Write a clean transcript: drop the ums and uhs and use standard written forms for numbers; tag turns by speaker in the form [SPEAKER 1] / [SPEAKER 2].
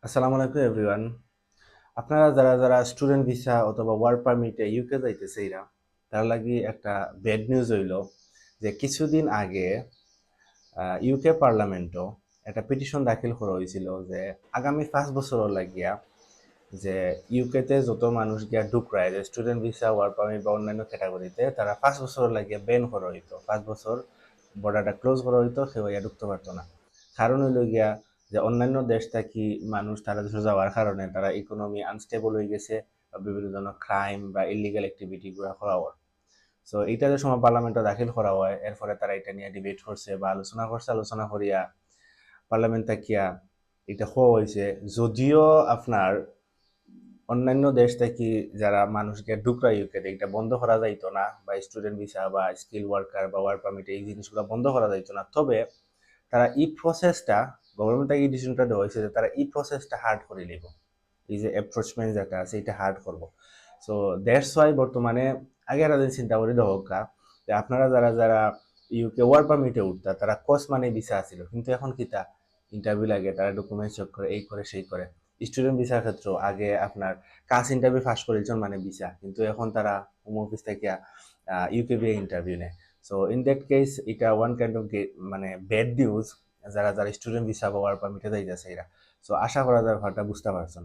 [SPEAKER 1] আসসালামু আলাইকুম এভরিওয়ান। আপনারা যারা যারা স্টুডেন্ট ভিসা অথবা ওয়ার্ক পারমিটে ইউকে যাইতেছে এরা তার লাগি একটা ব্যাড নিউজ হইল যে কিছুদিন আগে ইউকে পার্লামেন্টও একটা পিটিশন দাখিল করা হয়েছিল যে আগামী 5 বছর লাগিয়া যে ইউকেতে যত মানুষ গিয়া ঢুকরায় যে স্টুডেন্ট ভিসা ওয়ার্ক পারমিট বা অন্যান্য ক্যাটাগরিতে তারা 5 বছর লাগিয়া ব্যান করা হইতো, 5 বছর বর্ডারটা ক্লোজ করা হইতো, কেউ ইয়া ঢুকতে পারতো না। কারণ হইল গিয়া যে অন্যান্য দেশ থাকি মানুষ তারা দেশে যাওয়ার কারণে তারা ইকোনমি আনস্টেবল হয়ে গেছে বা বিভিন্ন ধরনের ক্রাইম বা ইলিগাল অ্যাক্টিভিটি গুলো করা হয়। সো এইটা যে সময় পার্লামেন্টে দাখিল করা হয় এরপরে তারা এটা নিয়ে ডিবেট করছে বা আলোচনা করছে, আলোচনা করিয়া পার্লামেন্ট থাকিয়া এটা হওয়া হয়েছে। যদিও আপনার অন্যান্য দেশ থেকে যারা মানুষকে ঢুকরা ইউকেতে এটা বন্ধ করা যাইতো না, বা স্টুডেন্ট ভিসা বা স্কিল ওয়ার্কার বা ওয়ার্ক পারমিট এই জিনিসগুলো বন্ধ করা যাইতো না, তবে তারা এই প্রসেসটা গভর্নমেন্ট থেকে এই ডিসিশনটা দেওয়া হয়েছে যে তারা এই প্রসেসটা হার্ড করে নিব। এই যে অ্যাপ্রোচমেন্ট যেটা আছে এটা হার্ড করব। সো দ্যাটস ওয়াই বর্তমানে আগে একটা দিন চিন্তা করে দেওয়া হোক যে আপনারা যারা যারা ইউকে ওয়ার্ক পারমিটে উঠতা তারা কোর্স মানে ভিসা আছিল, কিন্তু এখন কিতা ইন্টারভিউ লাগে, তারা ডকুমেন্ট চেক করে, এই করে সেই করে। স্টুডেন্ট ভিসার ক্ষেত্রে আগে আপনার কাজ ইন্টারভিউ পাস করেছেন মানে ভিসা, কিন্তু এখন তারা হোম অফিস থেকে ইউকে বিয়ে ইন্টারভিউ নেয়। সো ইন দ্যাট কেস এটা ওয়ান কাইন্ড অফ মানে ব্যাড নিউজ যারা যারা স্টুডেন্ট ভিসা বা ওয়ার্ক পারমিটে যাইতেছে এরা। সো আশা করা যায় ব্যাপারটা বুঝতে পারছেন।